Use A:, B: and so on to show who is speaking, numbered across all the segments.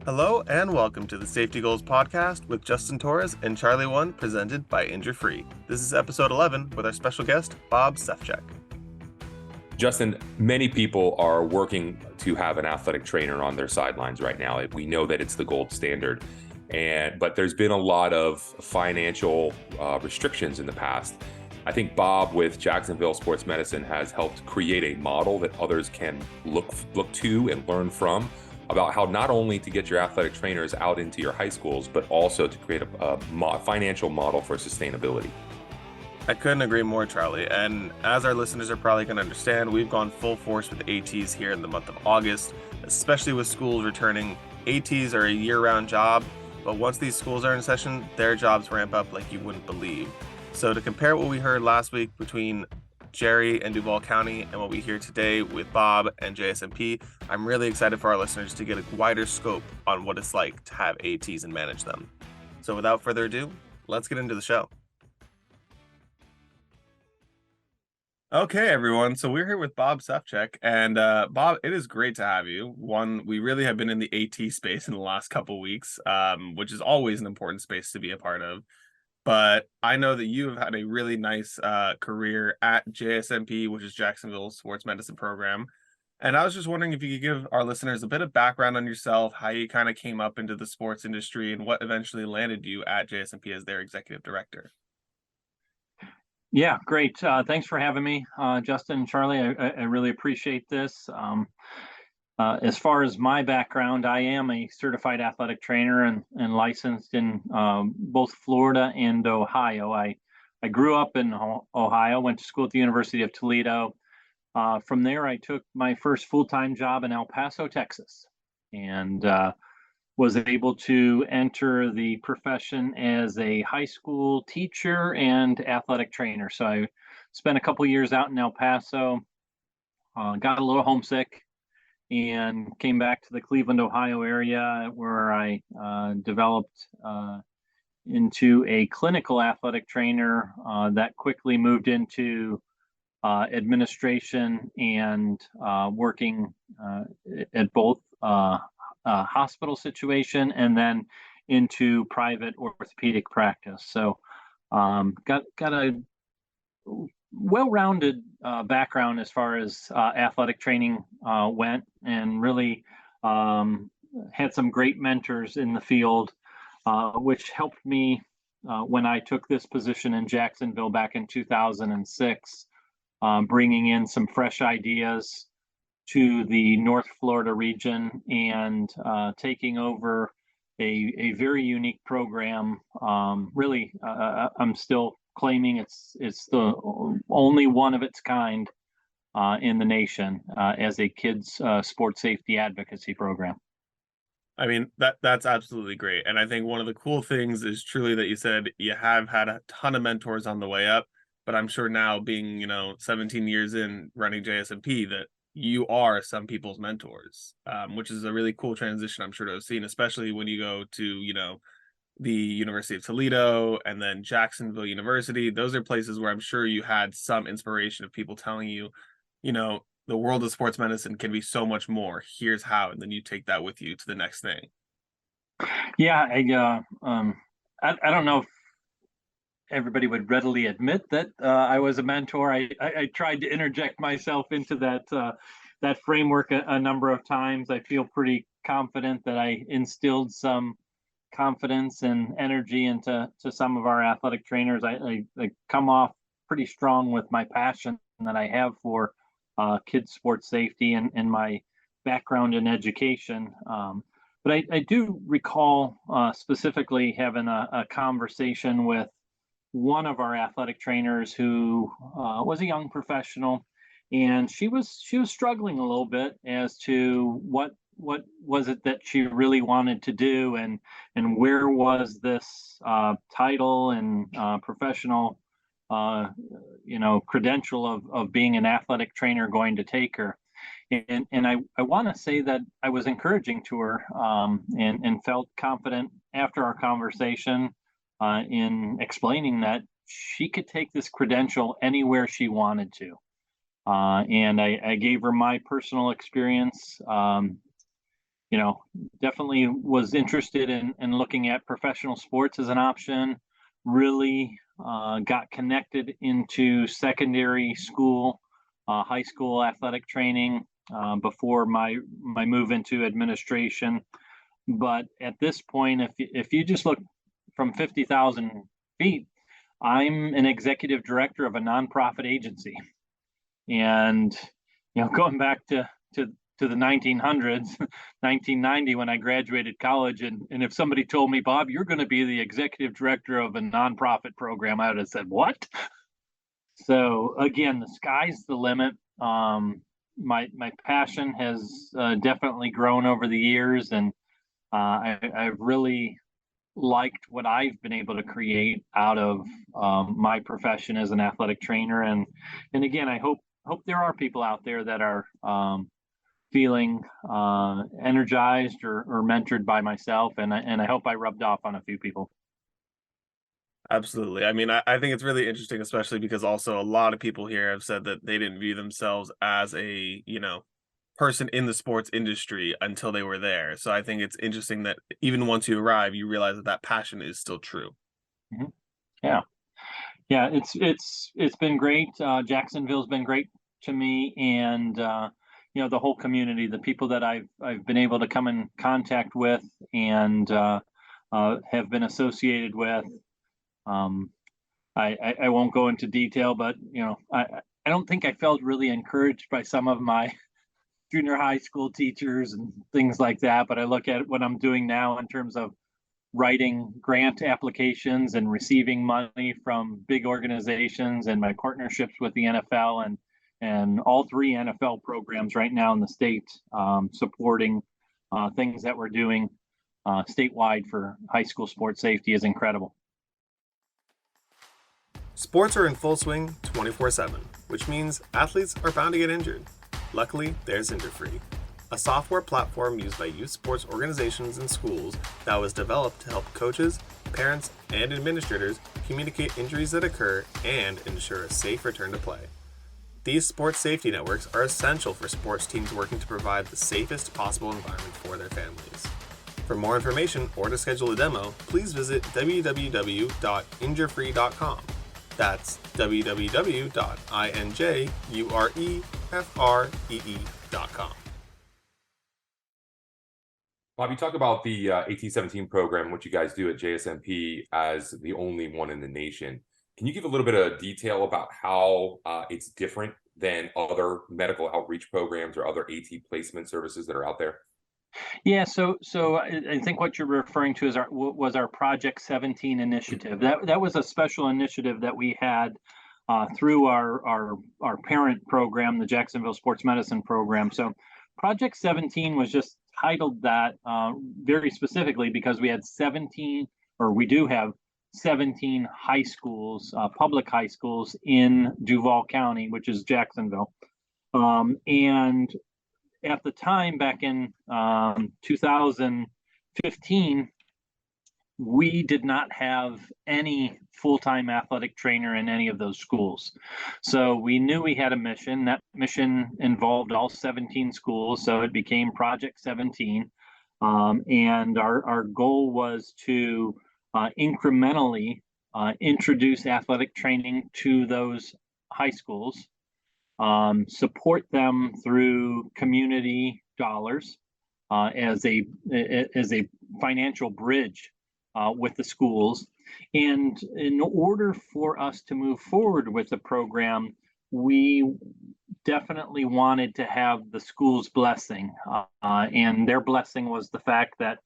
A: Hello and welcome to the Safety Goals podcast with Justin Torres and Charlie One, presented by Injury Free. This is episode 11 with our special guest, Bob Sefcik.
B: Justin, many people are working to have an athletic trainer on their sidelines right now. We know that it's the gold standard, but there's been a lot of financial restrictions in the past. I think Bob with Jacksonville Sports Medicine has helped create a model that others can look to and learn from about how not only to get your athletic trainers out into your high schools, but also to create a financial model for sustainability.
A: I couldn't agree more, Charlie. And as our listeners are probably going to understand, we've gone full force with ATs here in the month of August, especially with schools returning. ATs are a year-round job, but once these schools are in session, their jobs ramp up like you wouldn't believe. So to compare what we heard last week between Jerry and Duval County and what we hear today with Bob and JSMP, I'm really excited for our listeners to get a wider scope on what it's like to have ATs and manage them. So without further ado, let's get into the show. Okay, everyone. So we're here with Bob Sefcik, and Bob, it is great to have you. One, we really have been in the AT space in the last couple of weeks, which is always an important space to be a part of. But I know that you have had a really nice career at JSMP, which is Jacksonville Sports Medicine Program. And I was just wondering if you could give our listeners a bit of background on yourself, how you kind of came up into the sports industry, and what eventually landed you at JSMP as their executive director.
C: Yeah, great. Thanks for having me, Justin and Charlie. I really appreciate this. As far as my background, I am a certified athletic trainer and licensed in both Florida and Ohio. I grew up in Ohio, went to school at the University of Toledo. From there, I took my first full-time job in El Paso, Texas, and was able to enter the profession as a high school teacher and athletic trainer. So I spent a couple years out in El Paso, got a little homesick, and came back to the Cleveland, Ohio area where I developed into a clinical athletic trainer that quickly moved into administration and working at both hospital situation and then into private orthopedic practice. So got a well-rounded background as far as athletic training went, and really had some great mentors in the field, which helped me when I took this position in Jacksonville back in 2006, bringing in some fresh ideas to the North Florida region and taking over a very unique program. Really, I'm still claiming it's the only one of its kind in the nation as a kids sports safety advocacy program.
A: I mean, that's absolutely great. And I think one of the cool things is truly that you said you have had a ton of mentors on the way up, but I'm sure now being, 17 years in running JSMP that you are some people's mentors, which is a really cool transition, I'm sure, to have seen, especially when you go to, the University of Toledo and then Jacksonville University. Those are places where I'm sure you had some inspiration of people telling you, the world of sports medicine can be so much more. Here's how, and then you take that with you to the next thing.
C: Yeah, I don't know if everybody would readily admit that I was a mentor. I tried to interject myself into that framework a number of times. I feel pretty confident that I instilled some confidence and energy into some of our athletic trainers. I come off pretty strong with my passion that I have for kids sports safety and my background in education. But I do recall specifically having a conversation with one of our athletic trainers who was a young professional, and she was struggling a little bit as to what was it that she really wanted to do, and where was this title and professional credential of being an athletic trainer going to take her. And I want to say that I was encouraging to her and felt confident after our conversation in explaining that she could take this credential anywhere she wanted to. And I gave her my personal experience definitely was interested in looking at professional sports as an option. Really got connected into secondary school, high school athletic training before my move into administration. But at this point, if you just look from 50,000 feet, I'm an executive director of a nonprofit agency, and going back to the 1900s, 1990, when I graduated college, and if somebody told me, Bob, you're going to be the executive director of a nonprofit program, I would have said, what? So again, the sky's the limit. My passion has definitely grown over the years, and I've really liked what I've been able to create out of my profession as an athletic trainer. And again, I hope there are people out there that are feeling energized or mentored by myself, and I hope I rubbed off on a few people.
A: Absolutely. I mean, I think it's really interesting, especially because also a lot of people here have said that they didn't view themselves as a, person in the sports industry until they were there. So I think it's interesting that even once you arrive, you realize that that passion is still true.
C: Mhm. Yeah, yeah, it's been great. Jacksonville's been great to me, and the whole community, the people that I've been able to come in contact with and have been associated with. Um, I won't go into detail, but I don't think I felt really encouraged by some of my junior high school teachers and things like that. But I look at what I'm doing now in terms of writing grant applications and receiving money from big organizations, and my partnerships with the NFL and all three NFL programs right now in the state, supporting things that we're doing statewide for high school sports safety is incredible.
D: Sports are in full swing 24/7, which means athletes are bound to get injured. Luckily, there's InjureFree, a software platform used by youth sports organizations and schools that was developed to help coaches, parents, and administrators communicate injuries that occur and ensure a safe return to play. These sports safety networks are essential for sports teams working to provide the safest possible environment for their families. For more information or to schedule a demo, please visit www.injurefree.com. That's www.injurefree.com.
B: Bob, you talk about the 1817 program, which you guys do at JSMP as the only one in the nation. Can you give a little bit of detail about how it's different than other medical outreach programs or other AT placement services that are out there?
C: Yeah, so I think what you're referring to is was our Project 17 initiative. That was a special initiative that we had through our parent program, the Jacksonville Sports Medicine Program. So Project 17 was just titled that very specifically because we had 17, or we do have 17 high schools, public high schools in Duval County, which is Jacksonville. And at the time, back in 2015, we did not have any full-time athletic trainer in any of those schools. So we knew we had a mission. That mission involved all 17 schools, so it became Project 17. And our goal was to incrementally introduce athletic training to those high schools, support them through community dollars as a financial bridge with the schools. And in order for us to move forward with the program, we definitely wanted to have the school's blessing. And their blessing was the fact that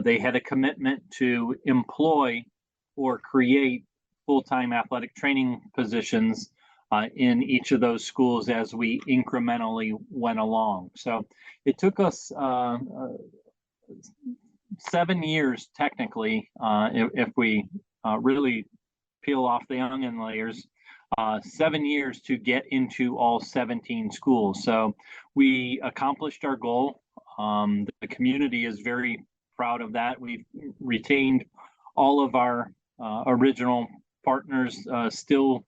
C: they had a commitment to employ or create full-time athletic training positions in each of those schools as we incrementally went along. So it took us 7 years, technically, if we really peel off the onion layers, 7 years to get into all 17 schools. So we accomplished our goal. The community is very proud of that. We've retained all of our original partners still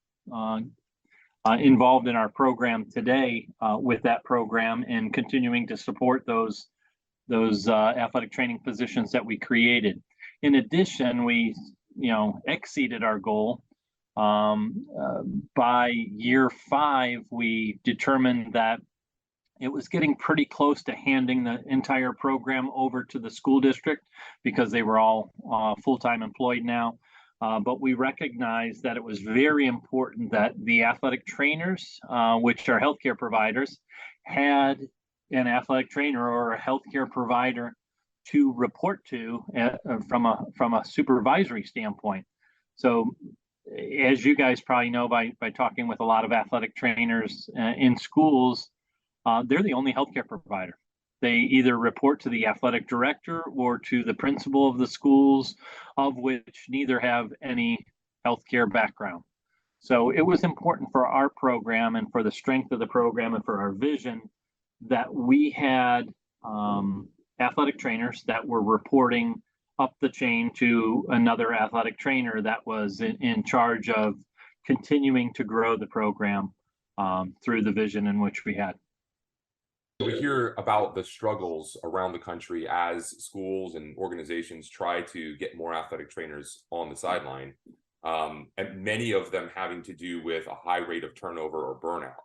C: involved in our program today with that program, and continuing to support those those athletic training positions that we created. In addition, we exceeded our goal. By year 5, we determined that it was getting pretty close to handing the entire program over to the school district because they were all full-time employed now. But we recognized that it was very important that the athletic trainers, which are healthcare providers, had an athletic trainer or a healthcare provider to report to from a supervisory standpoint. So, as you guys probably know by talking with a lot of athletic trainers in schools, they're the only healthcare provider. They either report to the athletic director or to the principal of the schools, of which neither have any healthcare background. So it was important for our program and for the strength of the program and for our vision that we had athletic trainers that were reporting up the chain to another athletic trainer that was in charge of continuing to grow the program through the vision in which we had.
B: We hear about the struggles around the country as schools and organizations try to get more athletic trainers on the sideline, and many of them having to do with a high rate of turnover or burnout.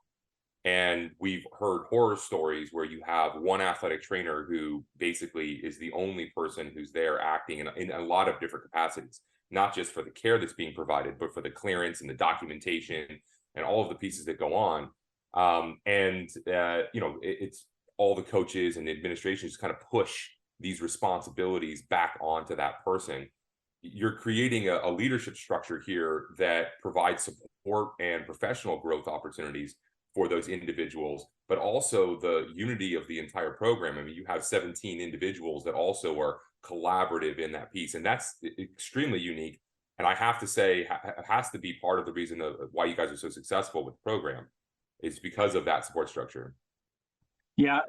B: And we've heard horror stories where you have one athletic trainer who basically is the only person who's there acting in a lot of different capacities, not just for the care that's being provided, but for the clearance and the documentation and all of the pieces that go on. It's all the coaches and the administration just kind of push these responsibilities back onto that person. You're creating a leadership structure here that provides support and professional growth opportunities for those individuals, but also the unity of the entire program. I mean, you have 17 individuals that also are collaborative in that piece, and that's extremely unique. And I have to say, it has to be part of the reason of why you guys are so successful with the program. Is because of that support structure.
C: Yeah.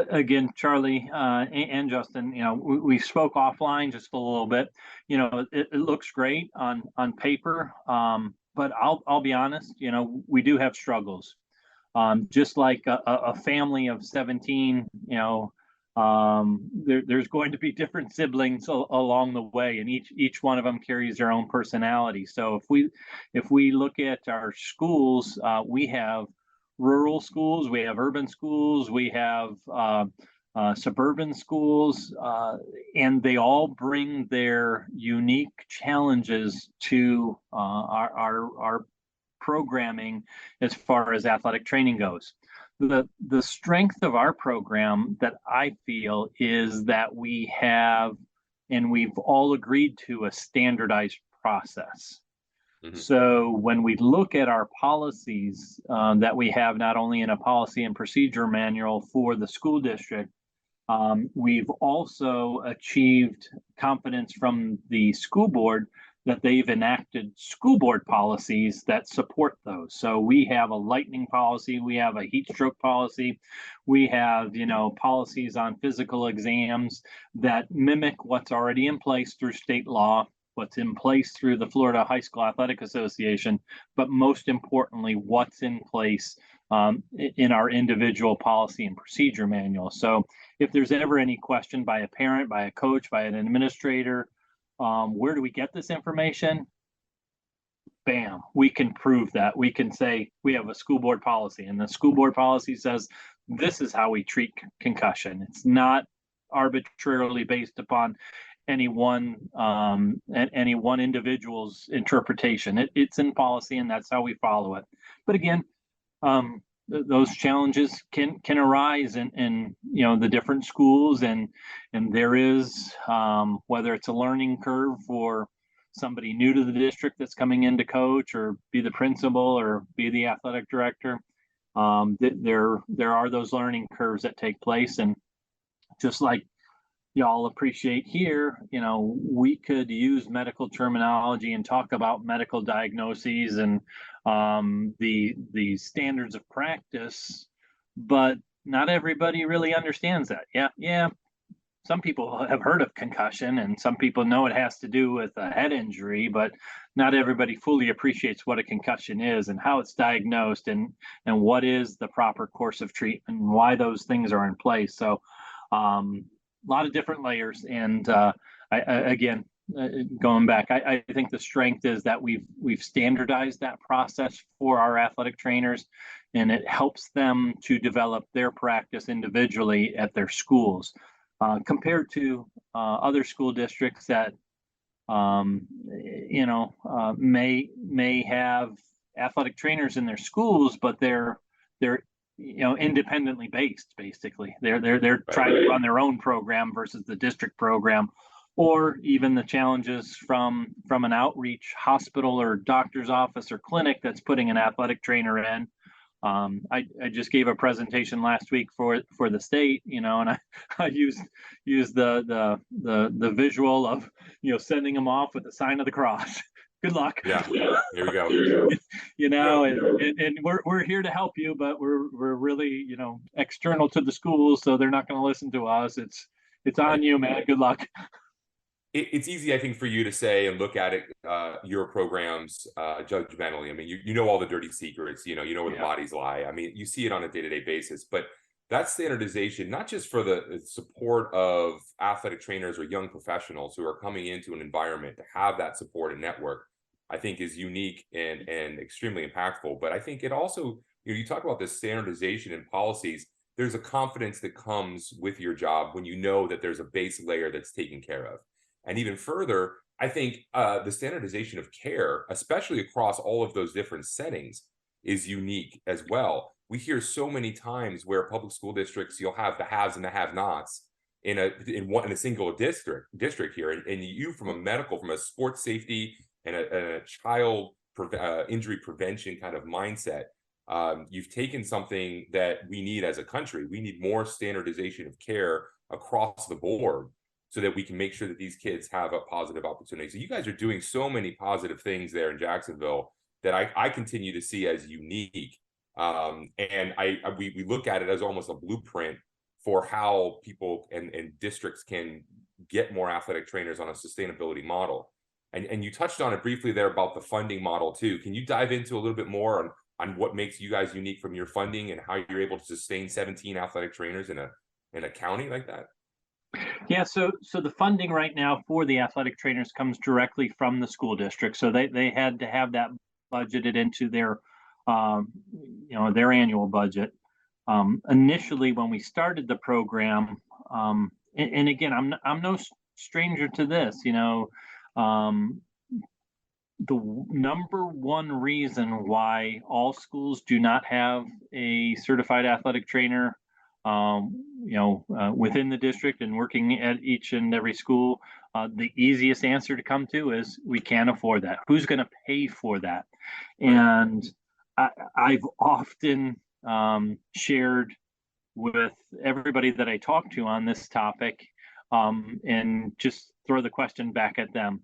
C: Again, Charlie and Justin, we spoke offline just a little bit. It looks great on paper, but I'll be honest. We do have struggles. Just like a family of 17, there's going to be different siblings along the way, and each one of them carries their own personality. So if we look at our schools, we have rural schools, we have urban schools, we have suburban schools, and they all bring their unique challenges to our programming as far as athletic training goes. The strength of our program that I feel is that we have, and we've all agreed to, a standardized process. Mm-hmm. So when we look at our policies that we have, not only in a policy and procedure manual for the school district, we've also achieved confidence from the school board that they've enacted school board policies that support those. So we have a lightning policy, we have a heat stroke policy, we have, policies on physical exams that mimic what's already in place through state law, what's in place through the Florida High School Athletic Association, but most importantly, what's in place in our individual policy and procedure manual. So if there's ever any question by a parent, by a coach, by an administrator, where do we get this information? Bam, we can prove that. We can say we have a school board policy, and the school board policy says this is how we treat concussion. It's not arbitrarily based upon any one individual's interpretation. It's in policy, and that's how we follow it. But again, those challenges can arise in the different schools, and there is whether it's a learning curve for somebody new to the district that's coming in to coach or be the principal or be the athletic director. There are those learning curves that take place, and just like y'all appreciate here, we could use medical terminology and talk about medical diagnoses and the standards of practice, but not everybody really understands that. Yeah. Some people have heard of concussion, and some people know it has to do with a head injury, but not everybody fully appreciates what a concussion is and how it's diagnosed and what is the proper course of treatment and why those things are in place. So A lot of different layers. And again, going back, I think the strength is that we've standardized that process for our athletic trainers, and it helps them to develop their practice individually at their schools, compared to other school districts that may have athletic trainers in their schools, but they're independently based. Basically, they're trying to run their own program versus the district program, or even the challenges from an outreach hospital or doctor's office or clinic that's putting an athletic trainer in. I just gave a presentation last week for the state, and I used the visual of sending them off with the sign of the cross. Good luck.
B: Yeah, here we go.
C: And we're here to help you, but we're really external to the schools, so they're not going to listen to us. It's on you, man. Good luck.
B: It's easy, I think, for you to say and look at it, your programs judgmentally. I mean, you know all the dirty secrets, you know where the bodies lie. I mean, you see it on a day-to-day basis, but that standardization, not just for the support of athletic trainers or young professionals who are coming into an environment to have that support and network, I think is unique and extremely impactful. But I think it also, you talk about this standardization in policies, there's a confidence that comes with your job when you know that there's a base layer that's taken care of. And even further, I think the standardization of care, especially across all of those different settings, is unique as well. We hear so many times where public school districts, you'll have the haves and the have-nots in a single district here, and you from a sports safety and a child injury prevention kind of mindset, you've taken something that we need as a country. We need more standardization of care across the board, so that we can make sure that these kids have a positive opportunity. So you guys are doing so many positive things there in Jacksonville that I continue to see as unique. And we look at it as almost a blueprint for how people and districts can get more athletic trainers on a sustainability model. And you touched on it briefly there about the funding model too. Can you dive into a little bit more on what makes you guys unique from your funding and how you're able to sustain 17 athletic trainers in a county like that?
C: Yeah, so the funding right now for the athletic trainers comes directly from the school district. So they had to have that budgeted into their their annual budget. Initially, when we started the program, and again, I'm no stranger to this. The number one reason why all schools do not have a certified athletic trainer within the district and working at each and every school, the easiest answer to come to is we can't afford that. Who's going to pay for that? And I've often shared with everybody that I talk to on this topic, and just throw the question back at them.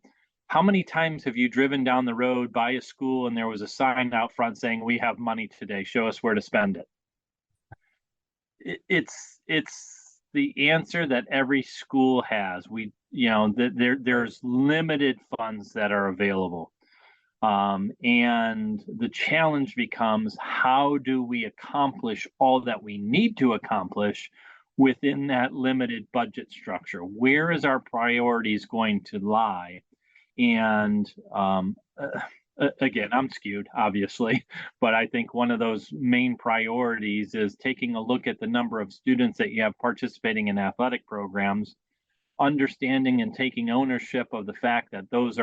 C: How many times have you driven down the road by a school and there was a sign out front saying, "We have money today, show us where to spend it"? It's the answer that every school has. There's limited funds that are available, and the challenge becomes, how do we accomplish all that we need to accomplish within that limited budget structure? Where is our priorities going to lie? And again, I'm skewed, obviously, but I think one of those main priorities is taking a look at the number of students that you have participating in athletic programs, understanding and taking ownership of the fact that those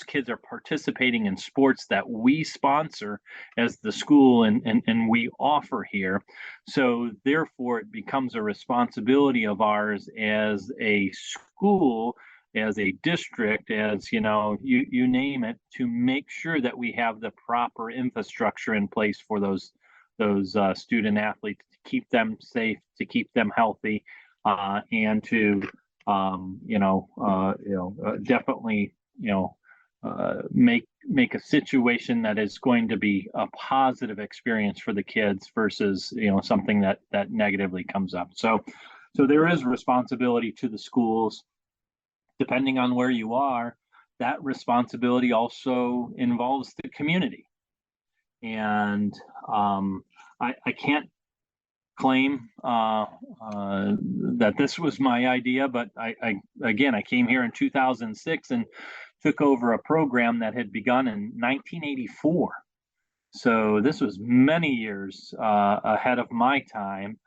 C: kids are participating in sports that we sponsor as the school and we offer here. So therefore, it becomes a responsibility of ours as a school, as a district, as you name it, to make sure that we have the proper infrastructure in place for those student athletes, to keep them safe, to keep them healthy, and to definitely make a situation that is going to be a positive experience for the kids versus something that negatively comes up. So there is responsibility to the schools. Depending on where you are, that responsibility also involves the community. And I can't claim that this was my idea, but I came here in 2006 and took over a program that had begun in 1984. So this was many years ahead of my time,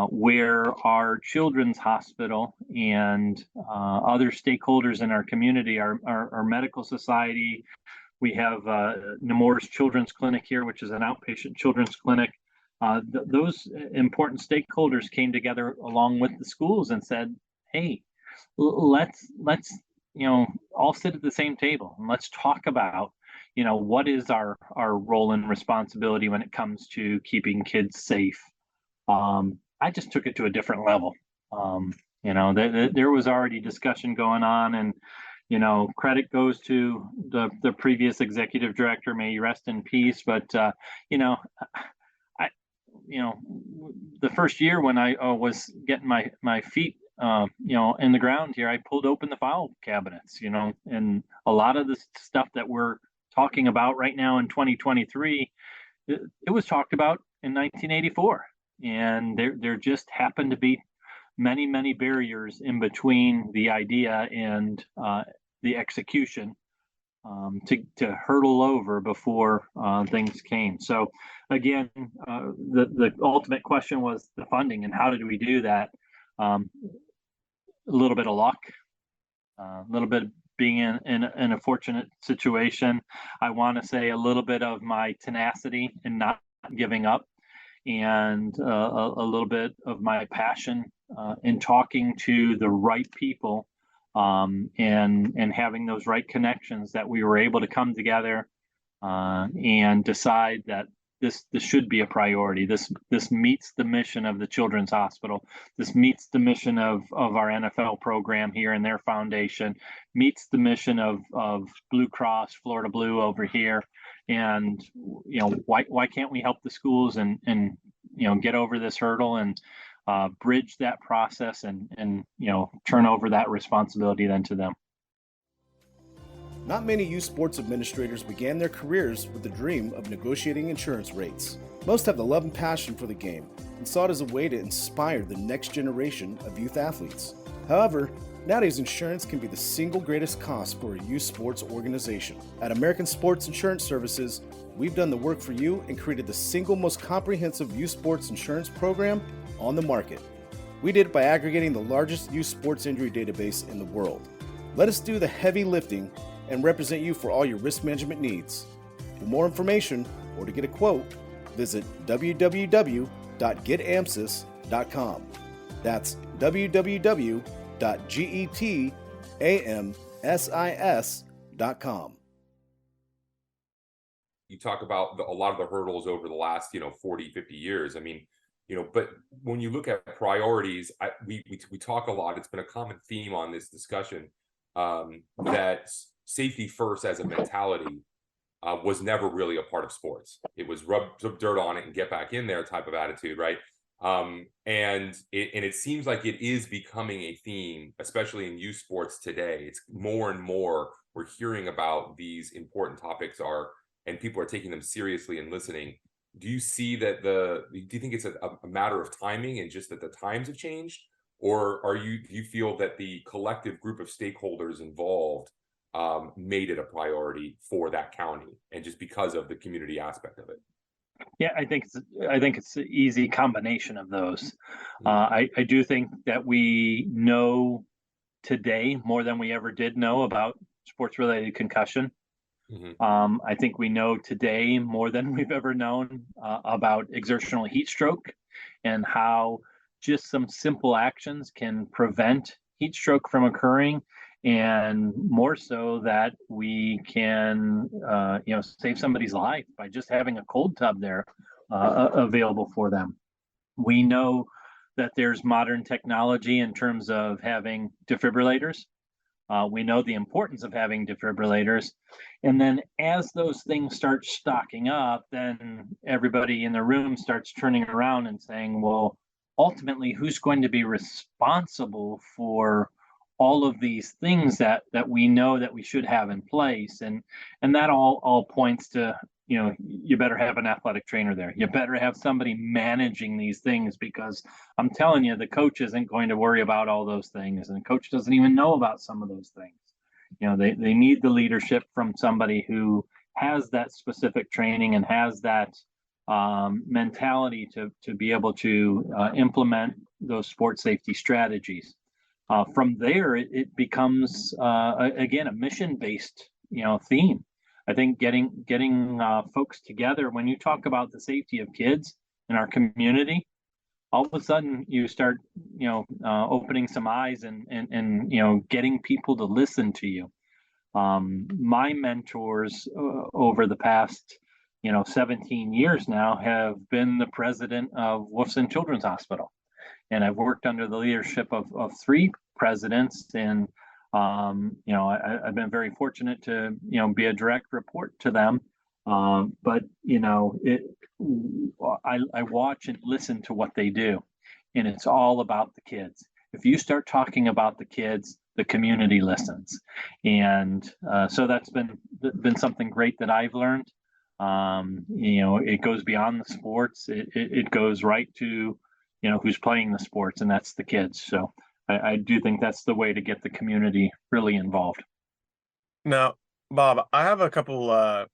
C: where our children's hospital and other stakeholders in our community, our medical society, we have Nemours Children's Clinic here, which is an outpatient children's clinic. Those important stakeholders came together along with the schools and said, "Hey, let's all sit at the same table and let's talk about what is our role and responsibility when it comes to keeping kids safe." I just took it to a different level. There was already discussion going on, and credit goes to the previous executive director, may he rest in peace. But I the first year when I was getting my feet in the ground here, I pulled open the file cabinets, and a lot of the stuff that we're talking about right now in 2023, it was talked about in 1984, and there just happened to be many barriers in between the idea and the execution to hurdle over before things came. So again, the ultimate question was the funding, and how did we do that? A little bit of luck, a little bit of being in a fortunate situation. I want to say a little bit of my tenacity and not giving up, and a little bit of my passion in talking to the right people, and having those right connections, that we were able to come together and decide that this should be a priority. This meets the mission of the Children's Hospital. This meets the mission of our NFL program here and their foundation, meets the mission of Blue Cross, Florida Blue over here. And why can't we help the schools and get over this hurdle and bridge that process and turn over that responsibility then to them.
E: Not many youth sports administrators began their careers with the dream of negotiating insurance rates. Most have the love and passion for the game and saw it as a way to inspire the next generation of youth athletes. However, nowadays insurance can be the single greatest cost for a youth sports organization. At American Sports Insurance Services, we've done the work for you and created the single most comprehensive youth sports insurance program on the market. We did it by aggregating the largest youth sports injury database in the world. Let us do the heavy lifting and represent you for all your risk management needs. For more information or to get a quote, visit www.getamsis.com. That's www.getamsis.com.
B: You talk about a lot of the hurdles over the last 40, 50 years. I mean, but when you look at priorities, we talk a lot. It's been a common theme on this discussion, that safety first as a mentality was never really a part of sports. It was rub some dirt on it and get back in there type of attitude, right? And it seems like it is becoming a theme, especially in youth sports today. It's more and more we're hearing about these important topics and people are taking them seriously and listening. Do you see that do you think it's a matter of timing and just that the times have changed? Or do you feel that the collective group of stakeholders involved made it a priority for that county, and just because of the community aspect of it?
C: Yeah, I think it's an easy combination of those. I do think that we know today more than we ever did know about sports-related concussion. I think we know today more than we've ever known about exertional heat stroke, and how just some simple actions can prevent heat stroke from occurring, and more so that we can save somebody's life by just having a cold tub there available for them. We know that there's modern technology in terms of having defibrillators. We know the importance of having defibrillators. And then as those things start stocking up, then everybody in the room starts turning around and saying, well, ultimately, who's going to be responsible for all of these things that we know that we should have in place? And that all points to you better have an athletic trainer there. You better have somebody managing these things, because I'm telling you, the coach isn't going to worry about all those things, and the coach doesn't even know about some of those things. They need the leadership from somebody who has that specific training and has that mentality to be able to implement those sports safety strategies. From there, it becomes again a mission-based theme. I think getting folks together, when you talk about the safety of kids in our community, all of a sudden you start opening some eyes and getting people to listen to you. My mentors over the past 17 years now have been the president of Wolfson Children's Hospital, and I've worked under the leadership of three presidents, and I've been very fortunate to be a direct report to them. But I watch and listen to what they do, and it's all about the kids. If you start talking about the kids, the community listens, and so that's been something great that I've learned. It goes beyond the sports. It goes right to who's playing the sports, and that's the kids. So I do think that's the way to get the community really involved.
A: Now, Bob, I have a couple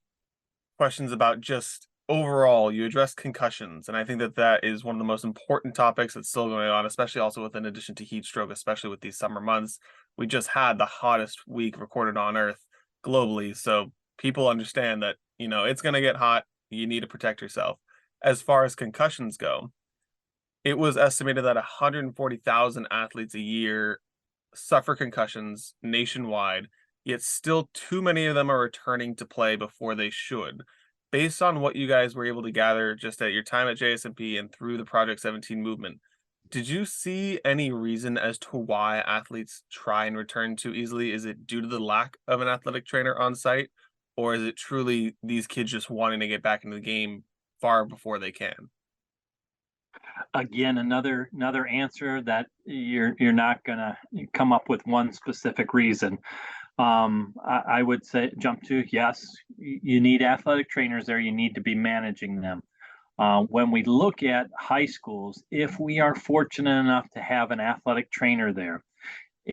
A: questions about just overall. You addressed concussions, and I think that is one of the most important topics that's still going on, especially also in addition to heat stroke, especially with these summer months. We just had the hottest week recorded on Earth globally, so people understand that it's going to get hot. You need to protect yourself. As far as concussions go, it was estimated that 140,000 athletes a year suffer concussions nationwide, yet still too many of them are returning to play before they should. Based on what you guys were able to gather just at your time at JSMP and through the Project 17 movement, did you see any reason as to why athletes try and return too easily? Is it due to the lack of an athletic trainer on site, or is it truly these kids just wanting to get back into the game far before they can?
C: Again, another answer that you're not gonna come up with one specific reason. I would say jump to yes, you need athletic trainers there. You need to be managing them. When we look at high schools, if we are fortunate enough to have an athletic trainer there,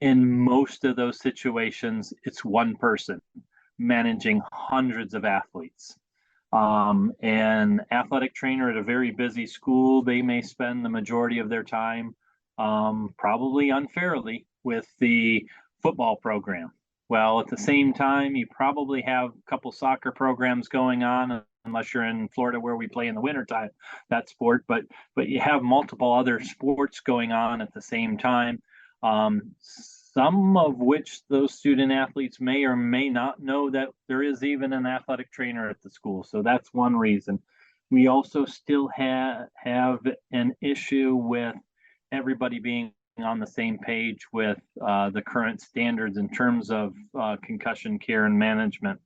C: in most of those situations, it's one person managing hundreds of athletes. An athletic trainer at a very busy school, they may spend the majority of their time, probably unfairly, with the football program. Well, at the same time, you probably have a couple soccer programs going on, unless you're in Florida where we play in the wintertime, that sport, but you have multiple other sports going on at the same time. Some of which those student athletes may or may not know that there is even an athletic trainer at the school. So that's one reason. We also still have an issue with everybody being on the same page with the current standards in terms of concussion care and management.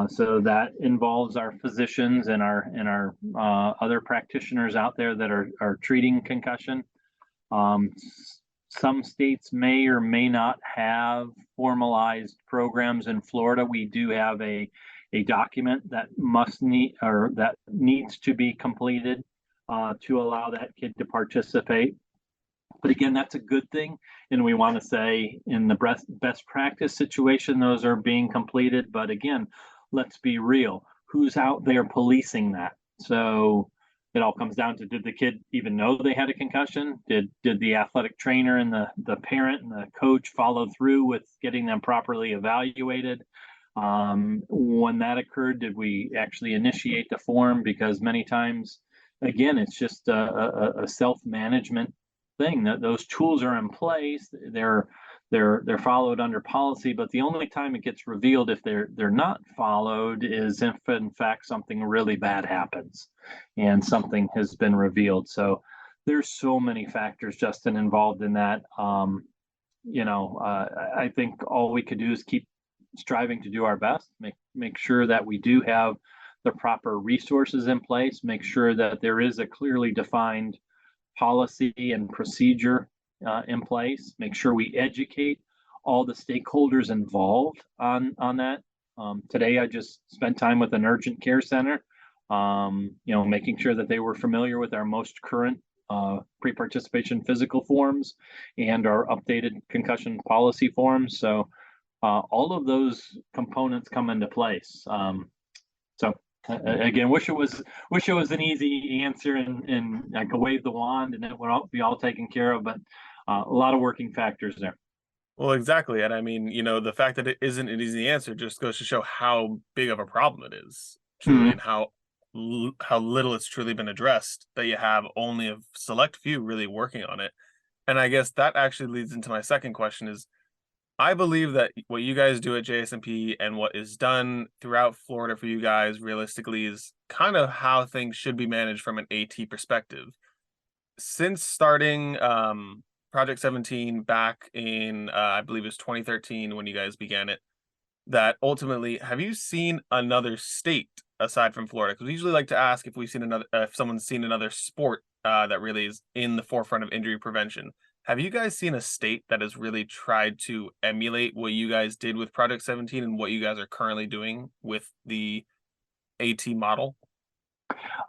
C: So that involves our physicians and our other practitioners out there that are treating concussion. Some states may or may not have formalized programs. In Florida, we do have a document that needs to be completed to allow that kid to participate. But again, that's a good thing. And we want to say in the best practice situation, those are being completed. But again, let's be real. Who's out there policing that? So it all comes down to, did the kid even know they had a concussion? Did the athletic trainer and the parent and the coach follow through with getting them properly evaluated? When that occurred, did we actually initiate the form? Because many times, again, it's just a self-management thing. That those tools are in place. They're followed under policy, but the only time it gets revealed if they're not followed is if in fact something really bad happens and something has been revealed. So there's so many factors, Justin, involved in that. I think all we could do is keep striving to do our best, make sure that we do have the proper resources in place, make sure that there is a clearly defined policy and procedure in place, make sure we educate all the stakeholders involved on that. Today, I just spent time with an urgent care center, making sure that they were familiar with our most current pre-participation physical forms and our updated concussion policy forms. So all of those components come into place. Again, wish it was an easy answer and I could wave the wand and it would all be all taken care of, but a lot of working factors there.
A: Well, exactly. And I mean, the fact that it isn't an easy answer just goes to show how big of a problem it is, truly, and how little it's truly been addressed, that you have only a select few really working on it. And I guess that actually leads into my second question is, I believe that what you guys do at JSMP and what is done throughout Florida for you guys realistically is kind of how things should be managed from an AT perspective. Since starting Project 17 back in, I believe it was 2013 when you guys began it, that ultimately, have you seen another state aside from Florida? Because we usually like to ask if someone's seen another sport that really is in the forefront of injury prevention. Have you guys seen a state that has really tried to emulate what you guys did with Project 17 and what you guys are currently doing with the AT model?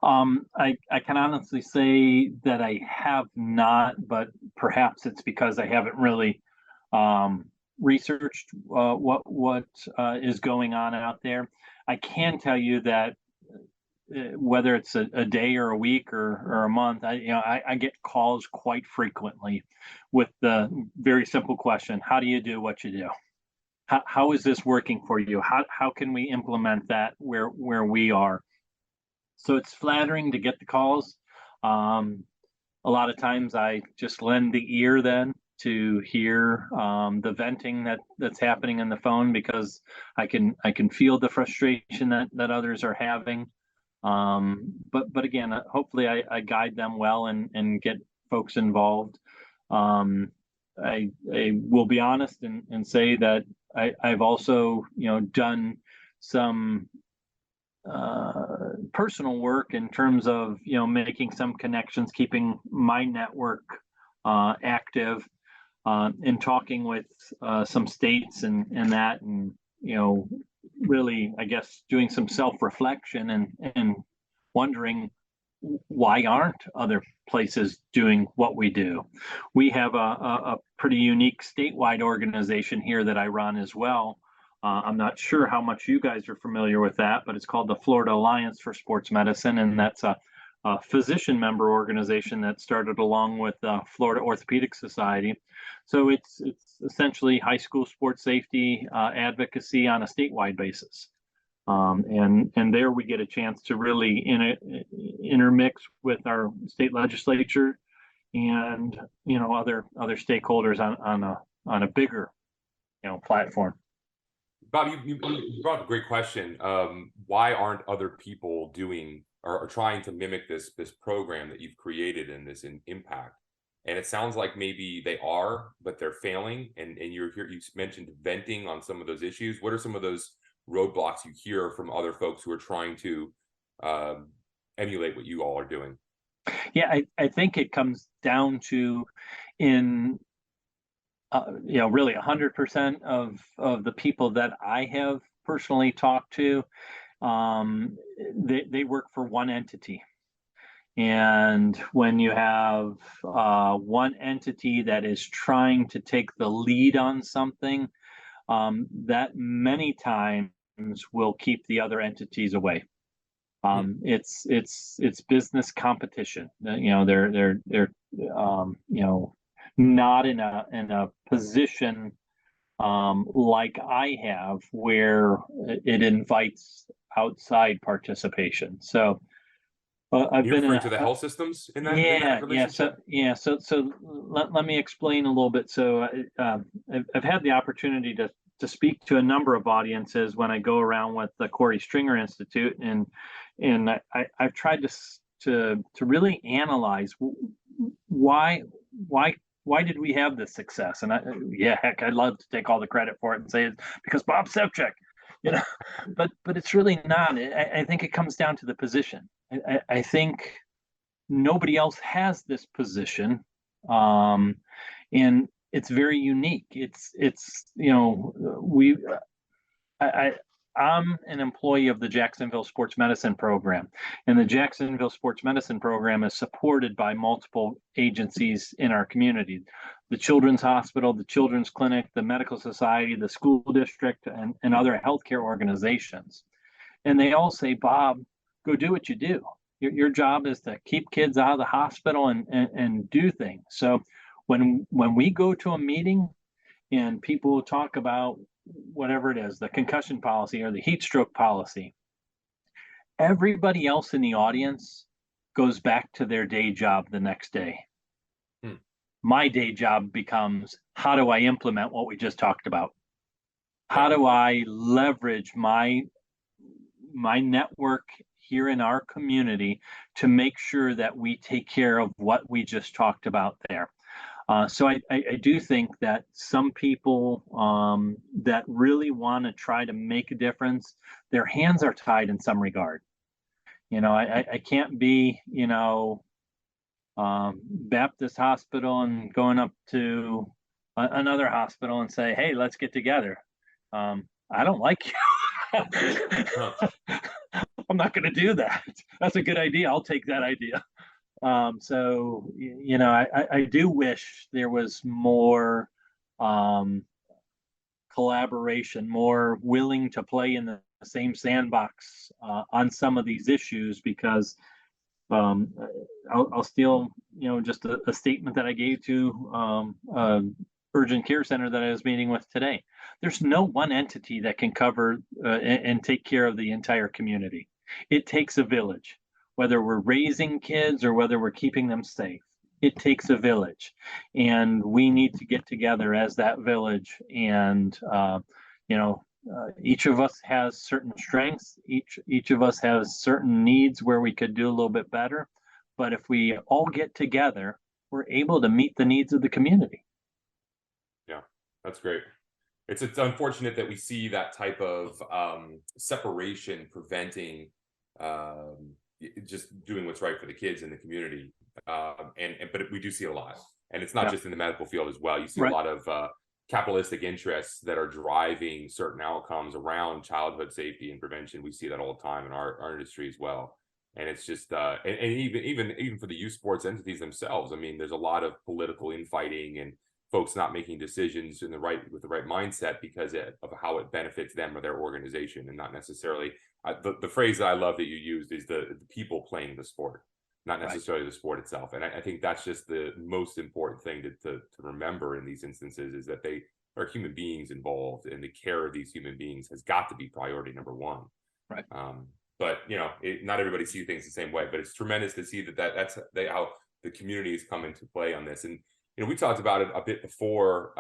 C: I can honestly say that I have not, but perhaps it's because I haven't really researched what is going on out there. I can tell you that whether it's a day or a week or a month, I get calls quite frequently with the very simple question: how do you do what you do? How is this working for you? How can we implement that where we are? So it's flattering to get the calls. A lot of times I just lend the ear then to hear the venting that's happening in the phone, because I can feel the frustration that others are having. But again, hopefully I guide them well and get folks involved. I will be honest and say that I've also done some personal work in terms of making some connections, keeping my network active, in talking with some states and that, and really, I guess, doing some self-reflection and wondering, why aren't other places doing what we do? We have a pretty unique statewide organization here that I run as well. I'm not sure how much you guys are familiar with that, but it's called the Florida Alliance for Sports Medicine, and that's a physician member organization that started along with Florida Orthopedic Society. So it's essentially high school sports safety advocacy on a statewide basis. And there we get a chance to really intermix with our state legislature and other stakeholders on a bigger platform.
B: Bob, you brought up a great question. Why aren't other people doing or trying to mimic this program that you've created and this impact? And it sounds like maybe they are, but they're failing. And you mentioned venting on some of those issues. What are some of those roadblocks you hear from other folks who are trying to emulate what you all are doing?
C: Yeah, I think it comes down to really 100% of the people that I have personally talked to, they work for one entity. And when you have one entity that is trying to take the lead on something, that many times will keep the other entities away. It's business competition. They're not in a position like I have, where it invites outside participation. So I've
B: You're
C: been
B: referring to the health systems in that, in that relationship?
C: So let me explain a little bit. So I've had the opportunity to speak to a number of audiences when I go around with the Corey Stringer Institute, and I've tried to really analyze why did we have this success? And heck, I'd love to take all the credit for it and say it's because Bob Sefcik, but it's really not. I think it comes down to the position. I think nobody else has this position, and it's very unique. I'm an employee of the Jacksonville Sports Medicine Program, and the Jacksonville Sports Medicine Program is supported by multiple agencies in our community. The Children's Hospital, the Children's Clinic, the Medical Society, the school district, and other healthcare organizations. And they all say, Bob, go do what you do. Your job is to keep kids out of the hospital and do things. So when we go to a meeting and people talk about whatever it is, the concussion policy or the heat stroke policy, everybody else in the audience goes back to their day job the next day. My day job becomes, how do I implement what we just talked about? How do I leverage my network here in our community to make sure that we take care of what we just talked about there? So I do think that some people that really want to try to make a difference, their hands are tied in some regard. I can't be, Baptist hospital and going up to another hospital and say, hey, let's get together. I don't like you. I'm not going to do that. That's a good idea. I'll take that idea. So, I do wish there was more collaboration, more willing to play in the same sandbox on some of these issues, because I'll steal, just a statement that I gave to urgent care center that I was meeting with today. There's no one entity that can cover and take care of the entire community. It takes a village, whether we're raising kids or whether we're keeping them safe. It takes a village, and we need to get together as that village. And each of us has certain strengths. Each of us has certain needs where we could do a little bit better. But if we all get together, we're able to meet the needs of the community.
B: Yeah, that's great. It's unfortunate that we see that type of separation preventing just doing what's right for the kids in the community. But we do see a lot, and it's not just in the medical field as well. You see a lot of capitalistic interests that are driving certain outcomes around childhood safety and prevention. We see that all the time in our industry as well. And it's just and even for the youth sports entities themselves. I mean, there's a lot of political infighting and folks not making decisions with the right mindset because of how it benefits them or their organization, and not necessarily the phrase that I love that you used is the people playing the sport, not necessarily the sport itself. And I think that's just the most important thing to remember in these instances, is that they are human beings involved, and the care of these human beings has got to be priority number one.
C: Right.
B: But not everybody sees things the same way, but it's tremendous to see that's how the community has come into play on this. And we talked about it a bit before,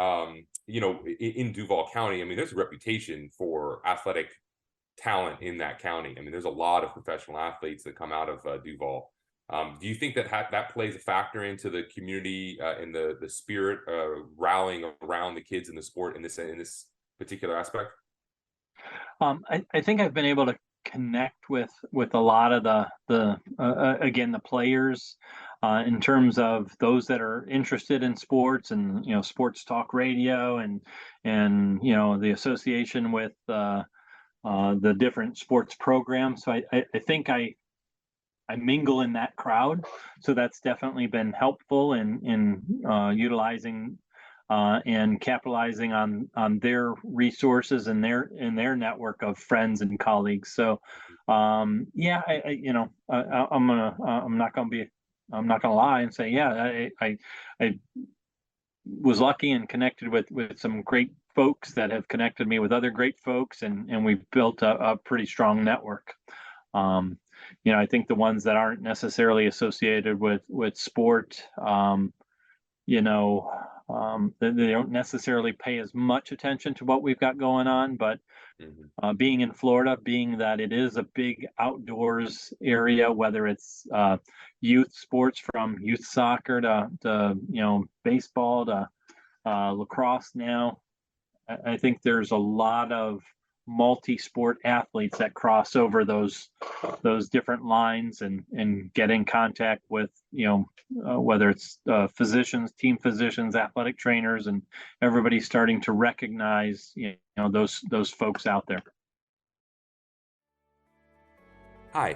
B: in Duval County. I mean, there's a reputation for athletic talent in that county. I mean, there's a lot of professional athletes that come out of Duval. Do you think that plays a factor into the community and the spirit rallying around the kids in the sport in this particular aspect?
C: I think I've been able to connect with a lot of the players in terms of those that are interested in sports and sports talk radio and the association with the different sports programs. So I think I mingle in that crowd, so that's definitely been helpful in utilizing and capitalizing on their resources and their network of friends and colleagues. So I'm not gonna lie and say, I was lucky and connected with some great folks that have connected me with other great folks, and we've built a pretty strong network. I think the ones that aren't necessarily associated with sport, they don't necessarily pay as much attention to what we've got going on. But being in Florida, being that it is a big outdoors area, whether it's youth sports from youth soccer to baseball to lacrosse now, I think there's a lot of multi-sport athletes that cross over those different lines and get in contact with whether it's physicians, team physicians, athletic trainers, and everybody's starting to recognize those folks out there.
B: Hi,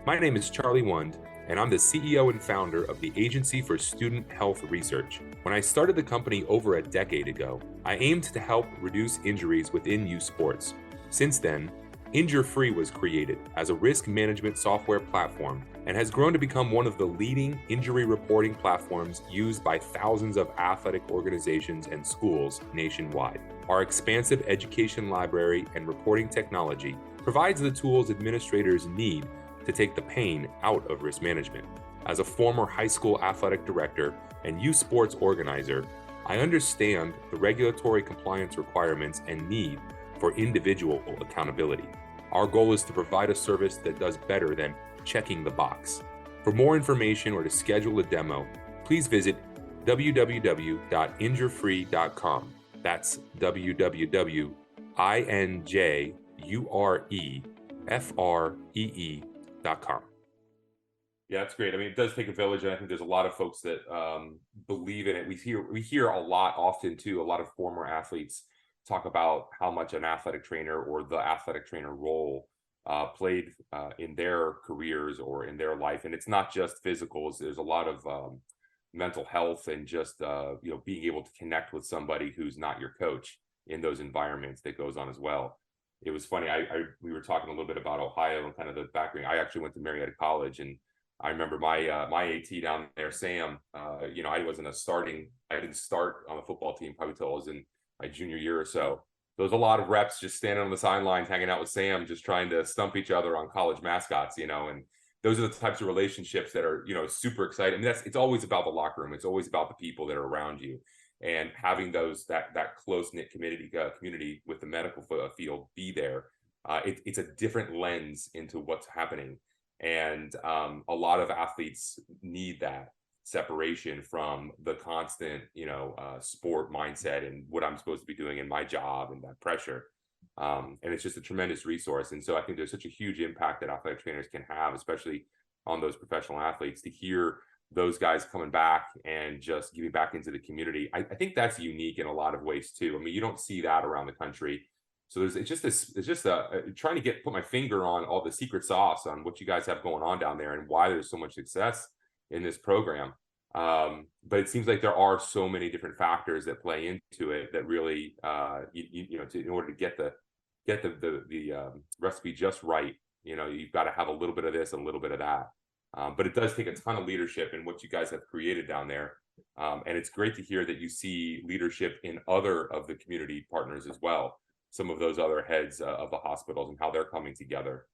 B: my name is Charlie Wund, and I'm the CEO and founder of the Agency for Student Health Research. When I started the company over a decade ago, I aimed to help reduce injuries within youth sports. Since then, Injure-Free was created as a risk management software platform and has grown to become one of the leading injury reporting platforms used by thousands of athletic organizations and schools nationwide. Our expansive education library and reporting technology provides the tools administrators need to take the pain out of risk management. As a former high school athletic director and youth sports organizer, I understand the regulatory compliance requirements and need for individual accountability. Our goal is to provide a service that does better than checking the box. For more information or to schedule a demo, please visit www.injurefree.com. That's www.injurefree.com. Yeah, that's great. I mean, it does take a village, and I think there's a lot of folks that believe in it. We hear a lot often too. A lot of former athletes talk about how much an athletic trainer or the athletic trainer role played in their careers or in their life, and it's not just physical. There's a lot of mental health and just being able to connect with somebody who's not your coach in those environments that goes on as well. It was funny. We were talking a little bit about Ohio and kind of the background. I actually went to Marietta College, and I remember my AT down there, Sam. I didn't start on the football team probably until I was in my junior year or so. There was a lot of reps just standing on the sidelines, hanging out with Sam, just trying to stump each other on college mascots, and those are the types of relationships that are, super exciting. I mean, it's always about the locker room. It's always about the people that are around you, and having that close-knit community with the medical field be there. It's a different lens into what's happening. And a lot of athletes need that separation from the constant, sport mindset and what I'm supposed to be doing in my job and that pressure. And it's just a tremendous resource. And so I think there's such a huge impact that athletic trainers can have, especially on those professional athletes, to hear those guys coming back and just giving back into the community. I think that's unique in a lot of ways too. I mean, you don't see that around the country. So it's just trying to put my finger on all the secret sauce on what you guys have going on down there and why there's so much success in this program. But it seems like there are so many different factors that play into it that really, in order to get the recipe just right, you've got to have a little bit of this and a little bit of that. But it does take a ton of leadership in what you guys have created down there. And it's great to hear that you see leadership in other of the community partners as well. Some of those other heads of the hospitals and how they're coming together.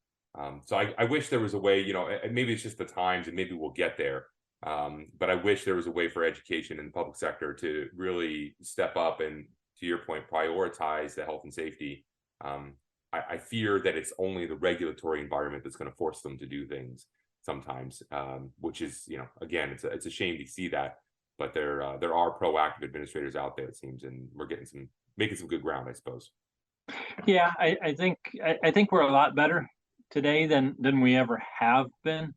B: So I wish there was a way, maybe it's just the times and maybe we'll get there. But I wish there was a way for education in the public sector to really step up and, to your point, prioritize the health and safety. I fear that it's only the regulatory environment that's going to force them to do things sometimes, which is, again, it's a shame to see that. But there are proactive administrators out there, it seems, and we're making some good ground, I suppose.
C: Yeah, I think we're a lot better today than we ever have been.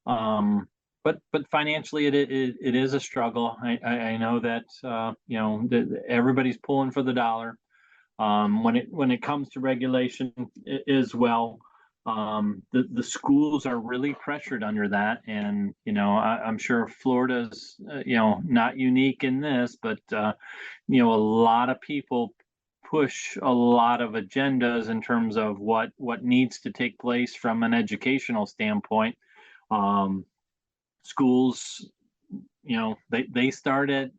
C: But financially, it is a struggle. I know that that everybody's pulling for the dollar. When it comes to regulation as well, the schools are really pressured under that, and I'm sure Florida's not unique in this, but a lot of people push a lot of agendas in terms of what needs to take place from an educational standpoint. Schools, they start at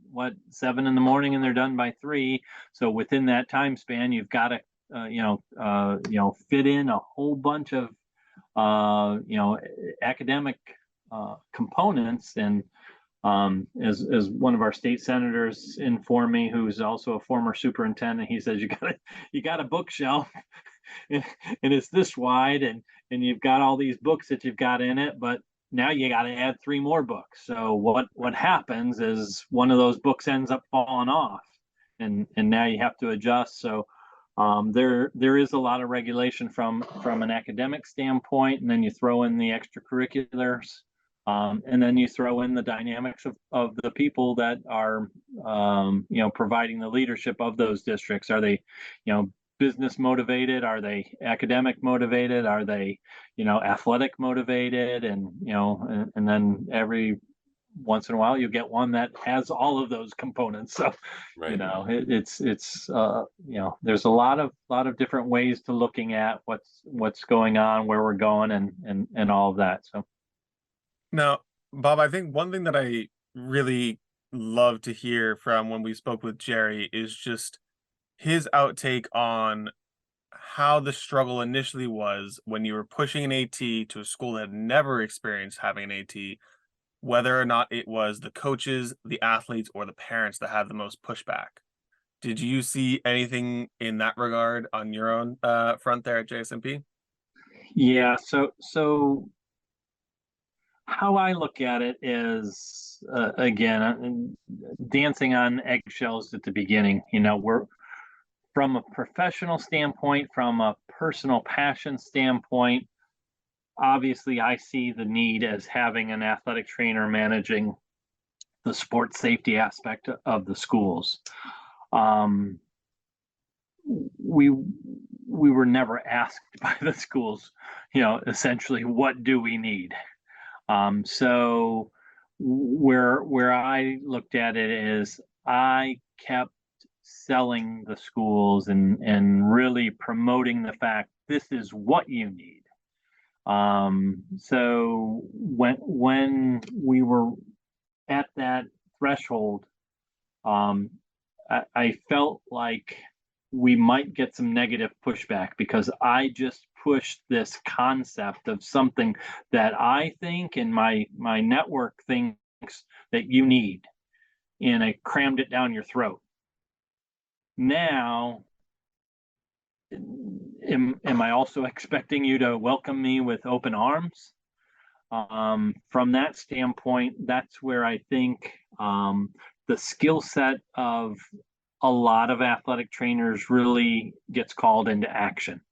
C: 7 in the morning and they're done by 3. So within that time span, you've got to fit in a whole bunch of academic components. And as one of our state senators informed me, who's also a former superintendent, he says you got a bookshelf and it's this wide, and you've got all these books that you've got in it, but now you got to add 3 more books. So what happens is one of those books ends up falling off, and now you have to adjust. So there is a lot of regulation from an academic standpoint, and then you throw in the extracurriculars, and then you throw in the dynamics of the people that are providing the leadership of those districts. Are they business motivated? Are they academic motivated? Are they, athletic motivated? And, and then every once in a while you get one that has all of those components. So,
B: Right.
C: there's a lot of different ways to looking at what's going on, where we're going, and all of that. So
A: Now, Bob, I think one thing that I really love to hear from when we spoke with Jerry is just his outtake on how the struggle initially was when you were pushing an AT to a school that had never experienced having an AT, whether or not it was the coaches, the athletes, or the parents that had the most pushback. Did you see anything in that regard on your own front there at JSMP?
C: yeah, so how I look at it is, again, dancing on eggshells at the beginning. We're from a professional standpoint, from a personal passion standpoint. Obviously, I see the need as having an athletic trainer managing the sports safety aspect of the schools. We were never asked by the schools, essentially, what do we need? So where I looked at it is I kept selling the schools and really promoting the fact this is what you need. So when we were at that threshold, I felt like we might get some negative pushback because I just pushed this concept of something that I think and my network thinks that you need, and I crammed it down your throat. Now, am I also expecting you to welcome me with open arms? From that standpoint, that's where I think the skill set of a lot of athletic trainers really gets called into action.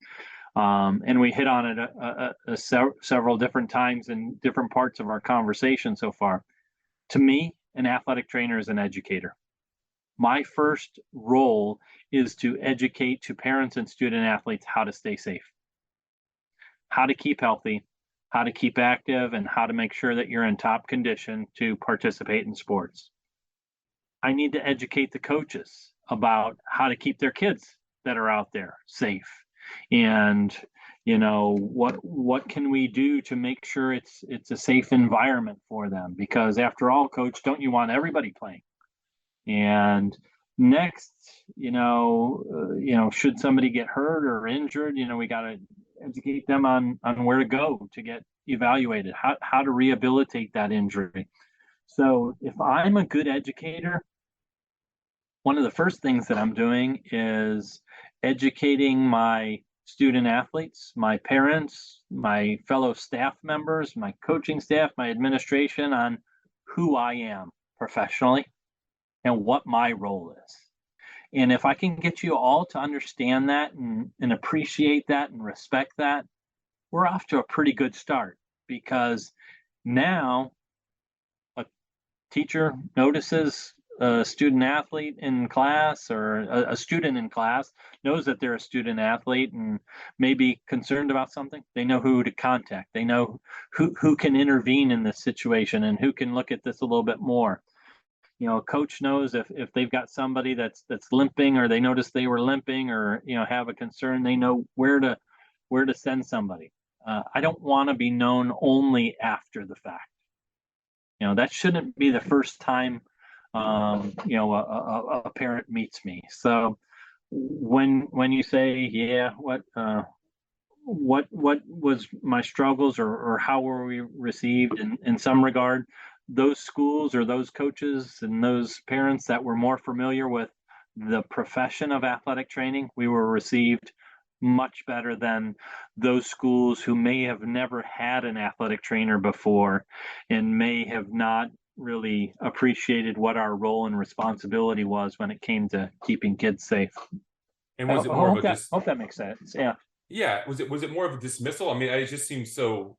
C: And we hit on it several different times in different parts of our conversation so far. To me, an athletic trainer is an educator. My first role is to educate to parents and student athletes how to stay safe, how to keep healthy, how to keep active, and how to make sure that you're in top condition to participate in sports. I need to educate the coaches about how to keep their kids that are out there safe, and what can we do to make sure it's a safe environment for them, because after all, coach, don't you want everybody playing? And next, should somebody get hurt or injured, we got to educate them on where to go to get evaluated, how to rehabilitate that injury. So if I'm a good educator, one of the first things that I'm doing is educating my student athletes, my parents, my fellow staff members, my coaching staff, my administration on who I am professionally and what my role is. And if I can get you all to understand that and appreciate that and respect that, we're off to a pretty good start, because now a teacher notices a student athlete in class, or a student in class knows that they're a student athlete and may be concerned about something. They know who to contact. They know who can intervene in this situation and who can look at this a little bit more. A coach knows if they've got somebody that's limping, or they notice they were limping, or have a concern, they know where to send somebody. I don't want to be known only after the fact. That shouldn't be the first time a parent meets me. So when you say, yeah, what was my struggles, or how were we received in some regard, those schools or those coaches and those parents that were more familiar with the profession of athletic training, we were received much better than those schools who may have never had an athletic trainer before and may have not really appreciated what our role and responsibility was when it came to keeping kids safe.
B: And was it more of a
C: hope that makes sense? Yeah.
B: Yeah. Was it more of a dismissal? I mean, it just seems so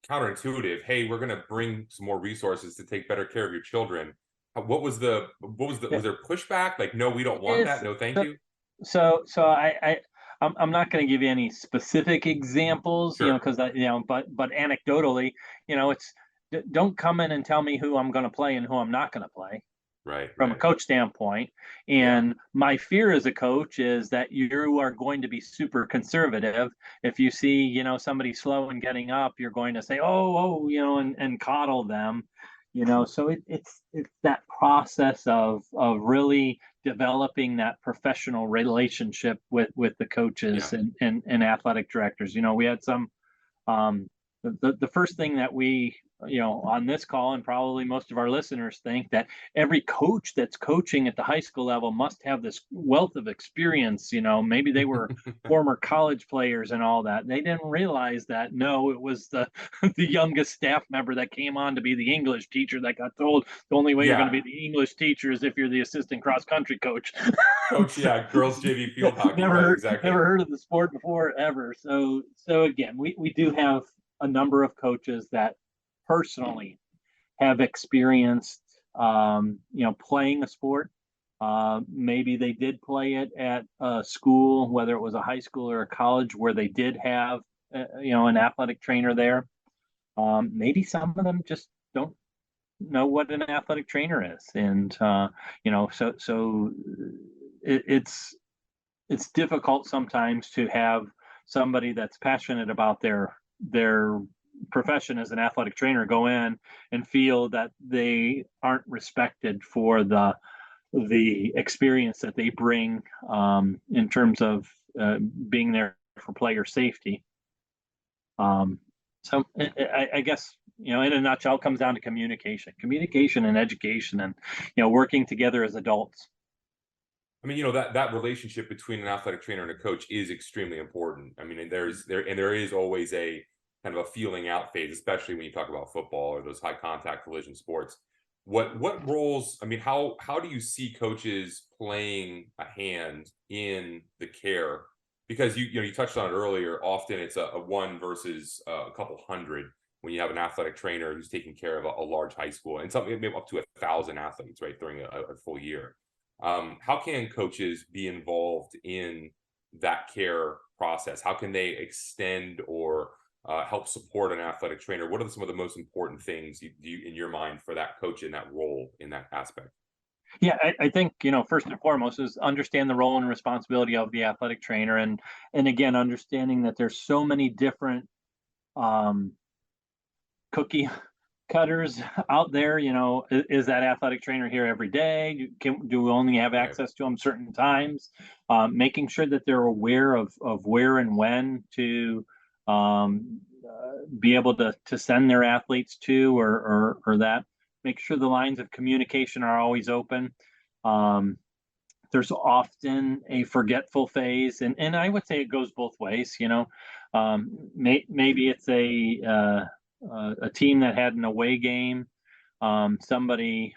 B: counterintuitive. Hey, we're going to bring some more resources to take better care of your children. Was there pushback? Like, no, we don't want that. No, thank you.
C: I'm not going to give you any specific examples,
B: Sure.
C: because but anecdotally, it's don't come in and tell me who I'm going to play and who I'm not going to play
B: Right.
C: from a
B: Right.
C: coach standpoint.
B: Yeah.
C: And my fear as a coach is that you are going to be super conservative. If you see, somebody slow and getting up, you're going to say, oh, and coddle them. So it's that process of really developing that professional relationship with the coaches
B: Yeah.
C: and athletic directors. We had some um, the first thing that we, on this call, and probably most of our listeners think that every coach that's coaching at the high school level must have this wealth of experience. Maybe they were former college players and all that. They didn't realize that no, it was the the youngest staff member that came on to be the English teacher that got told the only way you're going to
B: Yeah.
C: be the English teacher is if you're the assistant cross country coach.
B: Coach.
C: So,
B: Yeah. Girls JV field hockey. Right. Exactly.
C: never heard of the sport before ever. So again, we do have a number of coaches that personally have experienced playing a sport. Maybe they did play it at a school, whether it was a high school or a college, where they did have an athletic trainer there. Maybe some of them just don't know what an athletic trainer is, and so it's difficult sometimes to have somebody that's passionate about their profession as an athletic trainer go in and feel that they aren't respected for the experience that they bring, in terms of being there for player safety. So I guess, in a nutshell, it comes down to communication and education, and working together as adults.
B: I mean, that relationship between an athletic trainer and a coach is extremely important. I mean, and there is always a kind of a feeling out phase, especially when you talk about football or those high contact collision sports. What roles? I mean, how do you see coaches playing a hand in the care? Because you touched on it earlier. Often it's a one versus a couple hundred when you have an athletic trainer who's taking care of a large high school and something maybe up to 1,000 athletes, right, during a full year. How can coaches be involved in that care process? How can they extend or help support an athletic trainer? What are some of the most important things in your mind for that coach in that role in that aspect?
C: Yeah, I think, first and foremost is understand the role and responsibility of the athletic trainer, and again, understanding that there's so many different um, cookie cutters out there. Is that athletic trainer here every day? Do we only have
B: Right.
C: access to them certain times? Making sure that they're aware of where and when to be able to send their athletes to, or that. Make sure the lines of communication are always open. Um, there's often a forgetful phase, and I would say it goes both ways. Maybe it's a team that had an away game, somebody,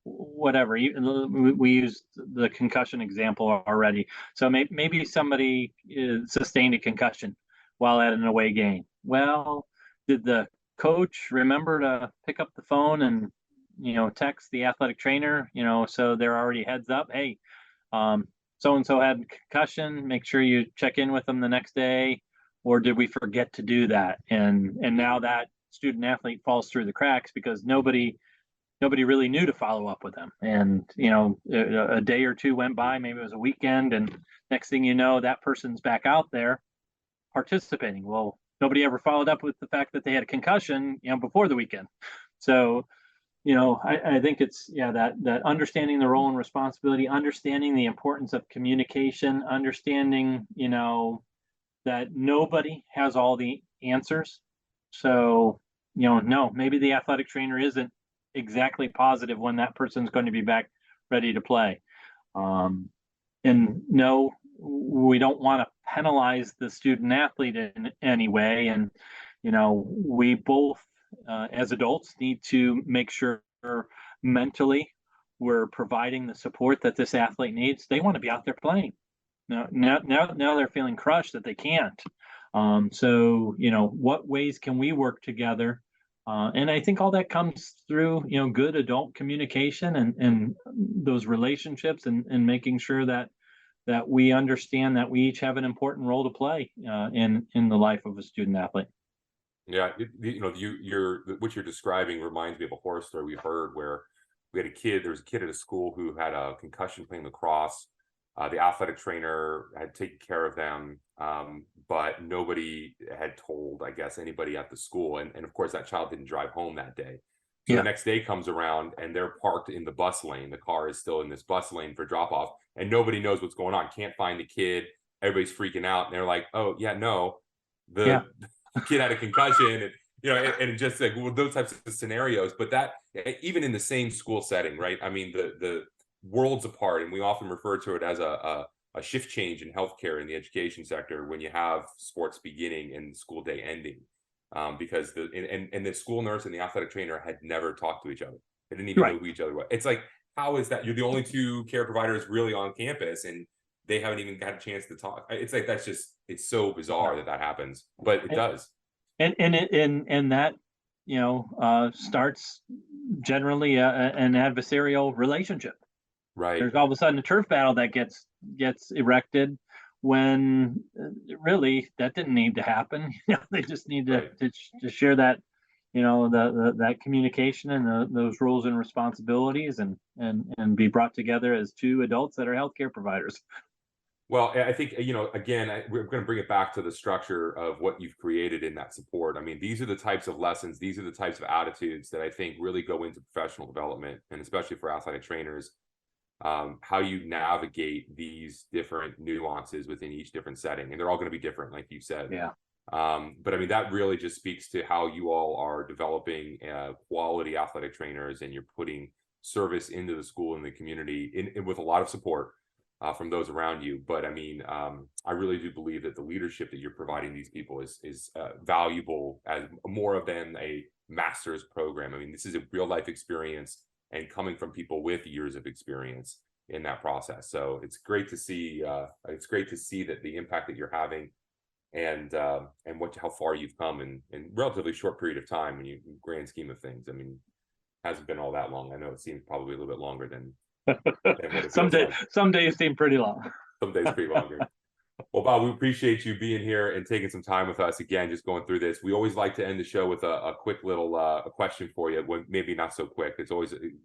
C: whatever. We used the concussion example already. So maybe somebody sustained a concussion while at an away game. Well, did the coach remember to pick up the phone and text the athletic trainer? So they're already heads up. Hey, so and so had a concussion. Make sure you check in with them the next day. Or did we forget to do that? And now that student athlete falls through the cracks because nobody really knew to follow up with them. And a day or two went by, maybe it was a weekend, and next thing you know, that person's back out there participating. Well, nobody ever followed up with the fact that they had a concussion, before the weekend. So I think it's, that understanding the role and responsibility, understanding the importance of communication, understanding that nobody has all the answers. So no, maybe the athletic trainer isn't exactly positive when that person's going to be back ready to play. And no, we don't want to penalize the student athlete in any way. And we both, as adults, need to make sure mentally we're providing the support that this athlete needs. They want to be out there playing. Now they're feeling crushed that they can't. So what ways can we work together? And I think all that comes through good adult communication and those relationships, and making sure that that we understand that we each have an important role to play in the life of a student athlete.
B: Yeah, what you're describing reminds me of a horror story we heard where there was a kid at a school who had a concussion playing lacrosse. The athletic trainer had taken care of them, but nobody had told, I guess, anybody at the school. And of course, that child didn't drive home that day. So the next day comes around and they're parked in the bus lane. The car is still in this bus lane for drop off, and nobody knows what's going on. Can't find the kid. Everybody's freaking out. And they're like, oh, yeah, no, the kid had a concussion. And just like those types of scenarios. But that, even in the same school setting, right? I mean, the worlds apart, and we often refer to it as a shift change in healthcare in the education sector when you have sports beginning and school day ending. Because the school nurse and the athletic trainer had never talked to each other. They didn't even know who each other was. It's like, how is that? You're the only two care providers really on campus, and they haven't even got a chance to talk. It's like, it's so bizarre that happens, but it does.
C: And that, starts generally an adversarial relationship.
B: Right.
C: There's all of a sudden a turf battle that gets erected when really that didn't need to happen. They just need to share that, that communication and those roles and responsibilities and be brought together as two adults that are healthcare providers.
B: Well, I think, again, we're going to bring it back to the structure of what you've created in that support. I mean, these are the types of lessons, these are the types of attitudes that I think really go into professional development, and especially for athletic trainers. How you navigate these different nuances within each different setting, and they're all going to be different, like you said.
C: Yeah.
B: But I mean, that really just speaks to how you all are developing quality athletic trainers, and you're putting service into the school and the community with a lot of support from those around you. But I mean, I really do believe that the leadership that you're providing these people is valuable as more than a master's program. I mean, this is a real life experience, and coming from people with years of experience in that process. So it's great to see. It's great to see that the impact that you're having, and how far you've come in relatively short period of time. In grand scheme of things, I mean, hasn't been all that long. I know it seems probably a little bit longer than what it
C: some days seem pretty long.
B: Some days pretty longer. Well, Bob, we appreciate you being here and taking some time with us again, just going through this. We always like to end the show with a quick little a question for you. When maybe not so quick. It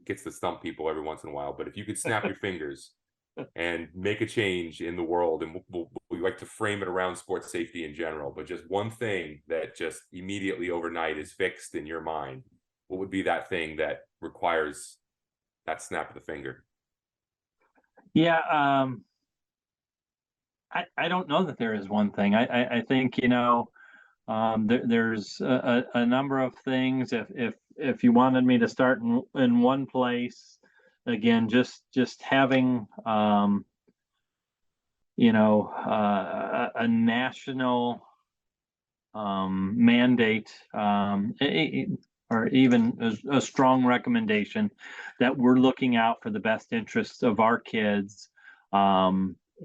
B: gets to stump people every once in a while. But if you could snap your fingers and make a change in the world, and we like to frame it around sports safety in general, but just one thing that just immediately overnight is fixed in your mind, what would be that thing that requires that snap of the finger?
C: Yeah. I don't know that there is one thing. I think, there's a number of things. If you wanted me to start in one place, again, just having, a national mandate, or even a strong recommendation that we're looking out for the best interests of our kids,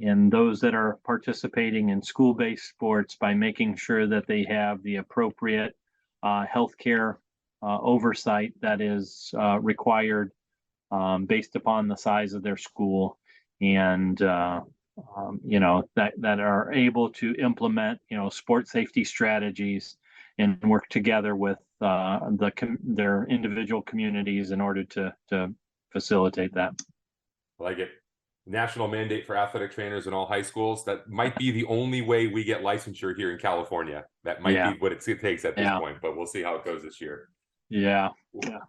C: and those that are participating in school-based sports, by making sure that they have the appropriate healthcare oversight that is required based upon the size of their school, and that are able to implement sport safety strategies and work together with their individual communities in order to facilitate that.
B: I like it. National mandate for athletic trainers in all high schools. That might be the only way we get licensure here in California. That might be what it takes at this point, but we'll see how it goes this year.
C: Yeah.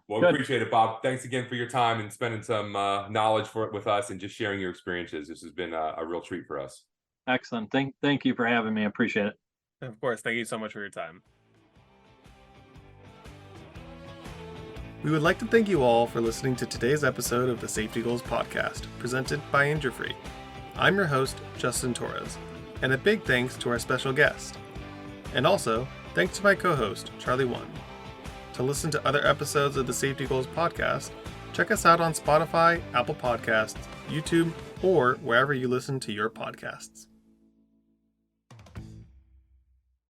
B: Well, appreciate it, Bob. Thanks again for your time and spending some knowledge with us and just sharing your experiences. This has been a real treat for us.
C: Excellent. Thank you for having me. I appreciate it.
A: Of course. Thank you so much for your time.
D: We would like to thank you all for listening to today's episode of the Safety Goals podcast, presented by Injury-Free. I'm your host, Justin Torres, and a big thanks to our special guest. And also, thanks to my co-host, Charlie One. To listen to other episodes of the Safety Goals podcast, check us out on Spotify, Apple Podcasts, YouTube, or wherever you listen to your podcasts.